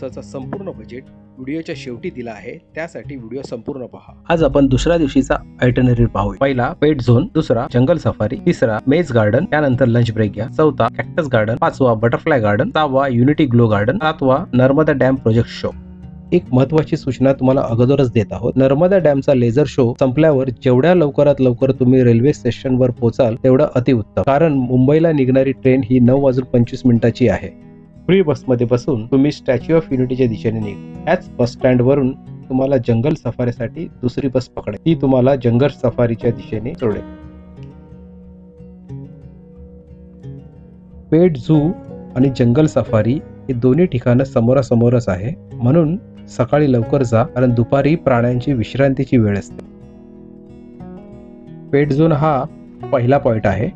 दिवसाचा संपूर्ण बजेट व्हिडिओच्या शेवटी दिला आहे, त्यासाठी व्हिडिओ संपूर्ण पहा। आज आपण दुसऱ्या दिवशीचा आयटनरी पाहूया। पहिला पेट झोन, दुसरा जंगल सफारी, तिसरा मेज गार्डन, त्यानंतर लंच ब्रेक घ्या, चौथा कॅक्टस गार्डन, पाचवा बटरफ्लाय गार्डन, सहावा युनिटी ग्लो गार्डन, सातवा नर्मदा डॅम प्रोजेक्ट शो। एक महत्त्वाची सूचना तुम्हाला अगोदरच देत आहोत। नर्मदा डॅमचा लेझर शो संपल्यावर जेवढ्या लवकरात लवकर तुम्ही रेल्वे स्टेशनवर पोहोचाल तेवढं अतिउत्तम, कारण मुंबईला निघणारी ट्रेन ही 9:25 आहे। फ्री बसमध्ये बसून तुम्ही स्टॅच्यू ऑफ युनिटीच्या दिशेने निघा। याच बस स्टँड वरून तुम्हाला जंगल सफारीसाठी दुसरी बस पकडेल, ती तुम्हाला जंगल सफारीच्या दिशेने सोडेल। पेट झू आणि जंगल सफारी हे दोन्ही ठिकाणं समोरासमोरच आहे, म्हणून सकाळी लवकर जा, कारण दुपारी प्राण्यांची विश्रांतीची वेळ असते। पेट झोन हा पहिला पॉइंट आहे।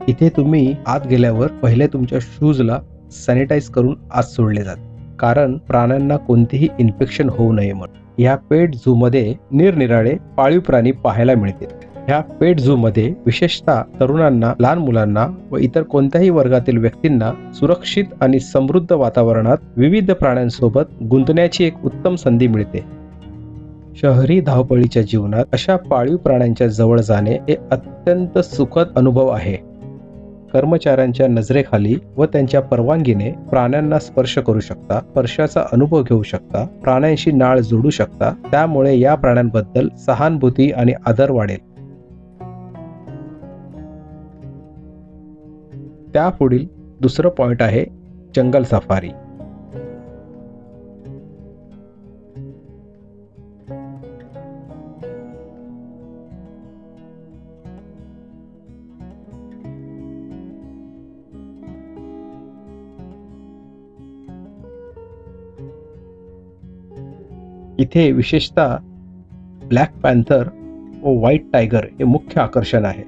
इथे तुम्ही आत गेल्यावर पहिले तुमच्या शूजला सॅनिटाईज करून आत सोडले जाते, कारण प्राण्यांना कोणतेही इन्फेक्शन होऊ नये म्हणून। या पेट झू मध्ये निरनिराळे पाळीव प्राणी पाहायला मिळतील। ह्या पेट झू मध्ये विशेषतः तरुणांना, लहान मुलांना व इतर कोणत्याही वर्गातील व्यक्तींना सुरक्षित आणि समृद्ध वातावरणात विविध प्राण्यांसोबत गुंतण्याची एक उत्तम संधी मिळते। शहरी धावपळीच्या जीवनात अशा पाळीव प्राण्यांच्या जवळ जाणे हे अत्यंत सुखद अनुभव आहे। कर्मचाऱ्यांच्या नजरेखाली व त्यांच्या परवानगीने प्राण्यांना स्पर्श करू शकता, स्पर्शाचा अनुभव घेऊ शकता, प्राण्यांशी नाळ जोडू शकता, त्यामुळे या प्राण्यांबद्दल सहानुभूती आणि आदर वाढेल। त्यापुढील दुसरं पॉइंट आहे जंगल सफारी। इथे विशेषतः ब्लॅक पॅन्थर व व्हाईट टायगर हे मुख्य आकर्षण आहे।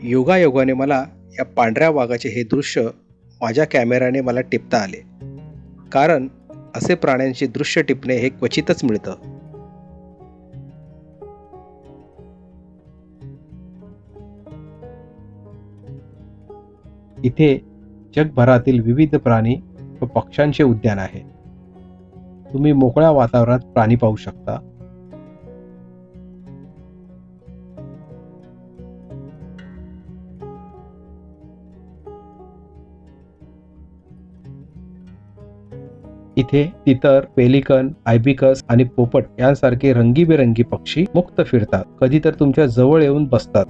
योगायोगाने मला या पांढऱ्या वाघाचे हे दृश्य माझ्या कॅमेऱ्याने मला टिपता आले, कारण असे प्राण्यांचे दृश्य टिपणे हे क्वचितच मिळतं। इथे जगभरातील विविध प्राणी व पक्ष्यांचे उद्यान आहे। तुम्ही मोकळ्या वातावरणात प्राणी पाहू शकता। इथे तितर, पेलिकन, आयबिकस आणि पोपट यांसारखे रंगीबेरंगी पक्षी मुक्त फिरतात, कधी तर तुमच्या जवळ येऊन बसतात।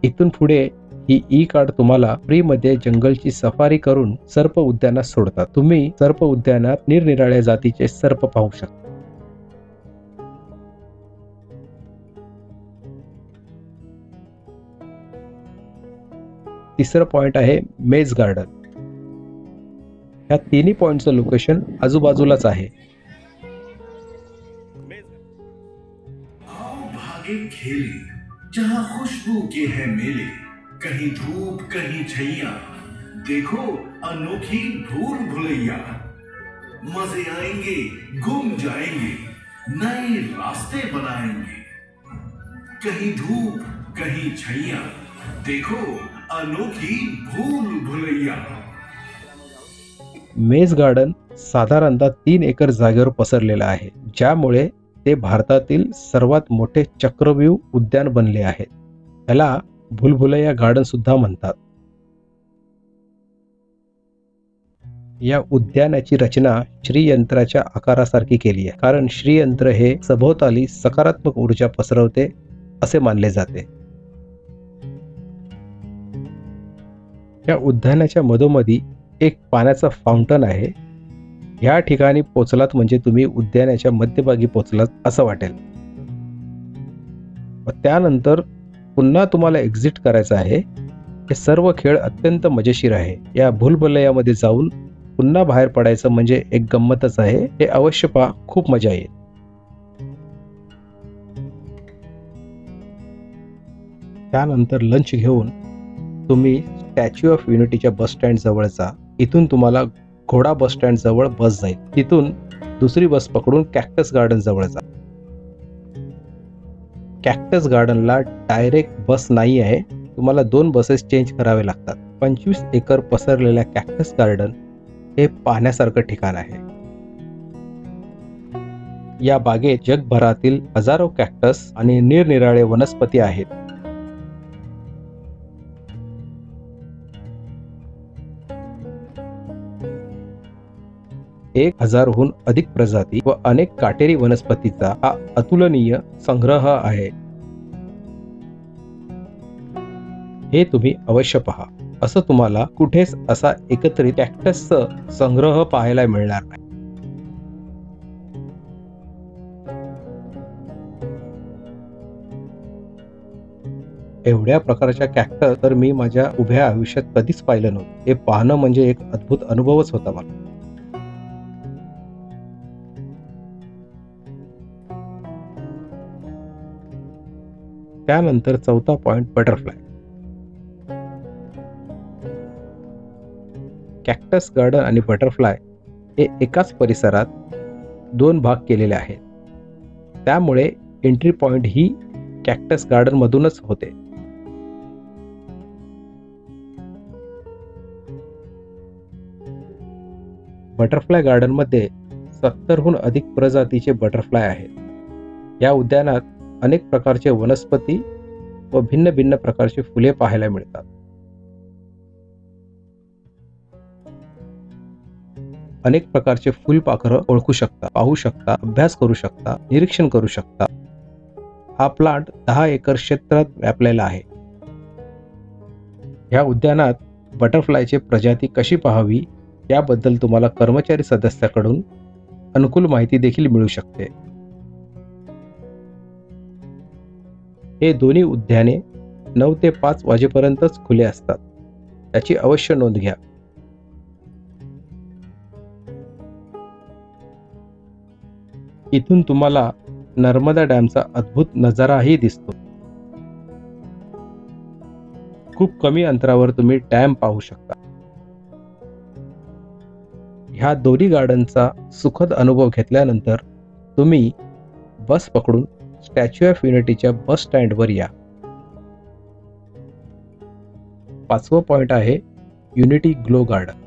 इथून पुढे ही ई कार्ड तुम्हाला फ्री मध्ये जंगलची सफारी करून सर्प उद्यानात सोडतात। तुम्ही सर्प उद्यानात निरनिराळ्या जातीचे सर्प पाहू शकता। तिसरं पॉइंट आहे मेज गार्डन। ह्या तिन्ही पॉइंटचं लोकेशन आजूबाजूलाच आहे। जहाँ खुशबू के है मेले, कहीं धूप कहीं छैया, देखो अनोखी भूल भुलैया। मजे आएंगे, गुम जाएंगे, नए रास्ते बनाएंगे। कहीं धूप कहीं छैया, देखो अनोखी भूल भुलैया। मेज गार्डन साधारणतः 3 एकर जागेवर पसरलेलं आहे, ज्यामुळे ते भारतातील सर्वात मोठे चक्रव्यूह उद्यान बनले आहे। याला भुलभुलैया गार्डन सुद्धा म्हणतात। या उद्यानाची रचना श्रीयंत्राच्या आकारासारखी केली आहे, कारण श्रीयंत्र हे सभोवताली सकारात्मक ऊर्जा पसरवते असे मानले जाते। या उद्यानाच्या मधोमधी एक पाण्याचा फाउंटन आहे। या ठिकाणी पोचलात म्हणजे तुम्ही उद्यानाच्या मध्यभागी पोचलात असं वाटेल। त्यानंतर पुन्हा तुम्हाला एक्झिट करायचं आहे। हे सर्व खेळ अत्यंत मजेशीर आहे। या भुलभुलैयामध्ये जाऊन पुन्हा बाहेर पडायचं म्हणजे एक गंमतच आहे। हे अवश्य पहा, खूप मजा येईल। त्यानंतर लंच घेऊन तुम्ही स्टॅच्यू ऑफ युनिटीच्या बस स्टँड जवळ जा। इथून तुम्हाला घोडा बस स्टँड जवळ बस जाईल, तिथून दुसरी बस पकडून कॅक्टस गार्डन जवळ जा। कॅक्टस गार्डनला डायरेक्ट बस नाही आहे, तुम्हाला 2 बसेस चेंज करावे लागतात. 25 एकर पसरलेल्या कॅक्टस गार्डन हे पाहण्यासारखं ठिकाण आहे. या बागेत जगभरातील हजारो कॅक्टस आणि निरनिराळे वनस्पती आहेत. एक 1000हून अधिक प्रजाती व अनेक काटेरी वनस्पतीचा हा अतुलनीय संग्रह आहे. हे तुम्ही अवश्य पहा. असं तुम्हाला कुठेच असा एकत्रित कॅक्टसचा संग्रह पाहायला मिळणार नाही. एवढ्या प्रकारच्या कॅक्टस तर मी माझ्या उभ्या आयुष्यात कधीच पाहिलं नव्हतं. हे पाहणं म्हणजे एक अद्भुत अनुभवच होता मला. त्यानंतर चौथा पॉइंट बटरफ्लाय. कॅक्टस गार्डन आणि बटरफ्लाय हे एकाच परिसरात 2 भाग केलेले आहेत. त्यामुळे एंट्री पॉइंट ही कॅक्टस गार्डन मधूनच होते. बटरफ्लाय गार्डन मध्ये 70हून अधिक प्रजातीचे बटरफ्लाय आहेत. या उद्यानात अनेक प्रकारचे वनस्पती व भिन्न भिन्न प्रकारची फुले पाहायला मिळतात. अनेक प्रकारचे फुलपाखरं ओळखू शकता, पाहू शकता, अभ्यास करू शकता, निरीक्षण करू शकता. हा प्लांट 10 एकर क्षेत्रात व्यापलेला आहे. या उद्यानात बटरफ्लायची प्रजाती कशी पाहावी याबद्दल तुम्हाला कर्मचारी सदस्याकडून अनुकूल माहिती देखील मिळू शकते. हे दोन्ही उद्याने 9 ते 5 वाजेपर्यंतच खुले असतात. याची अवश्य नोंद घ्या. इथून तुम्हाला नर्मदा डॅमचा अद्भुत नजाराही दिसतो. खूप कमी अंतरावर तुम्ही डॅम पाहू शकता. ह्या दोन्ही गार्डनचा सुखद अनुभव घेतल्यानंतर तुम्ही बस पकडून स्टॅच्यू ऑफ युनिटीच्या बस स्टँडवर या. 5वं पॉइंट आहे unity glow garden.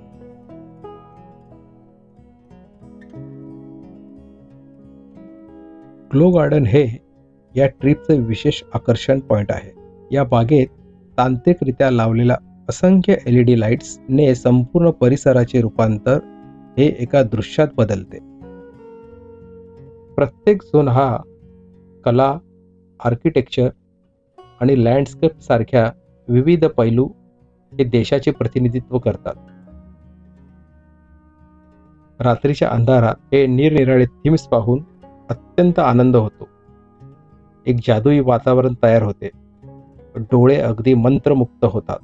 Glow garden हे या ट्रिपचे विशेष आकर्षण पॉइंट आहे. या बागेत तांत्रिकरित्या लावलेल्या असंख्य LED लाईट्स ने संपूर्ण परिसराचे रूपांतर हे एका दृश्यात बदलते. प्रत्येक झोन हा कला, आर्किटेक्चर आणि लँडस्केप सारख्या विविध पैलू हे देशाचे प्रतिनिधित्व करतात. रात्रीच्या अंधारात हे निरनिराळे थीम्स पाहून अत्यंत आनंद होतो. एक जादुई वातावरण तयार होते. डोळे अगदी मंत्रमुक्त होतात.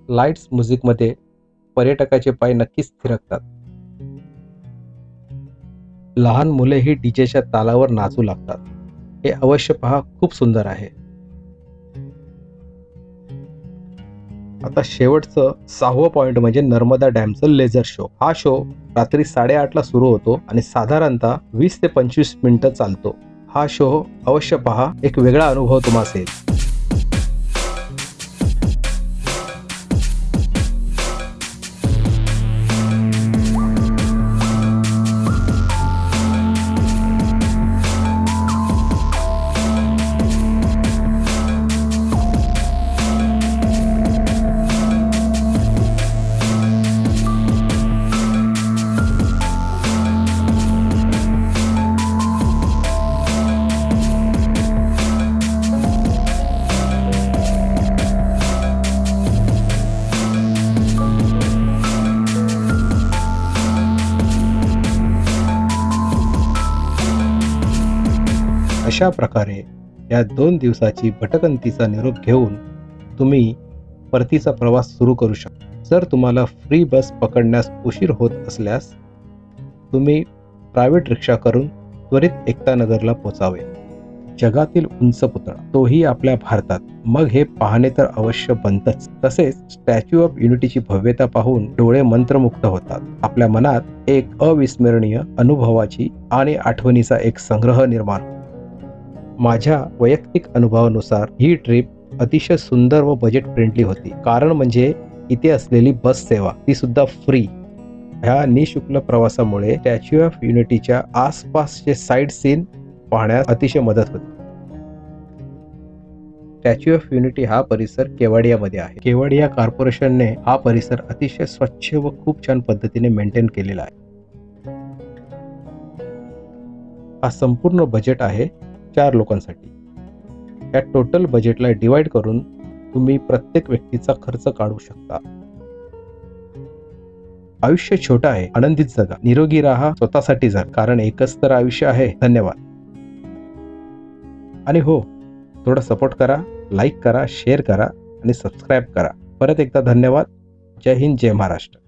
लाईट्स म्युझिकमध्ये पर्यटकाचे पाय नक्कीच थिरकतात. लहान मुलेही डीजेच्या तालावर नाचू लागतात. हे अवश्य पहा, खूप सुंदर आहे. आता शेवटचं 6वं पॉइंट म्हणजे नर्मदा डॅमचं लेझर शो. हा शो रात्री 8:30ला सुरू होतो आणि साधारणतः 20 ते 25 मिनिटं चालतो. हा शो अवश्य पहा, एक वेगळा अनुभव तुम्हाला असेल. अशा प्रकारे या 2 दिवसाची भटकंतीचा निरोप घेऊन तुम्ही परतीचा प्रवास सुरू करू शकता. जर तुम्हाला फ्री बस पकडण्यास उशीर होत असल्यास तुम्ही प्रायव्हेट रिक्षा करून त्वरित एकता नगरला पोचावे. जगातील उंच पुतळा, तोही आपल्या भारतात. मग हे पाहणे तर अवश्य बनतच. तसेच स्टॅच्यू ऑफ युनिटीची भव्यता पाहून डोळे मंत्रमुग्ध होतात. आपल्या मनात एक अविस्मरणीय अनुभवाची आणि आठवणीचा एक संग्रह निर्माण होतो. माझ्या वैयक्तिक अनुभवानुसार ही ट्रिप अतिशय सुंदर व बजेट फ्रेंडली होती. कारण म्हणजे इथे असलेली बस सेवा, ती सुद्धा फ्री. ह्या निशुल्क प्रवासामुळे स्टॅच्यू ऑफ युनिटीच्या आसपासचे साईट सीन पाहण्यास अतिशय मदत होते. स्टॅच्यू ऑफ युनिटी हा परिसर केवाडियामध्ये आहे. केवाडिया कॉर्पोरेशनने हा परिसर अतिशय स्वच्छ व खूप छान पद्धतीने मेंटेन केलेला आहे. हा संपूर्ण बजेट आहे 4 लोकांसाठी. या टोटल बजेटला डिवाइड करून तुम्ही प्रत्येक व्यक्तीचा खर्च काढू शकता. आयुष्य छोटं आहे, आनंदीत जगा, निरोगी राहा, स्वतःसाठी जगा, कारण एकच तर आयुष्य आहे. धन्यवाद. आणि हो, थोडा सपोर्ट करा, लाईक करा, शेअर करा आणि सबस्क्राईब करा. परत एकदा धन्यवाद. जय हिंद, जय महाराष्ट्र.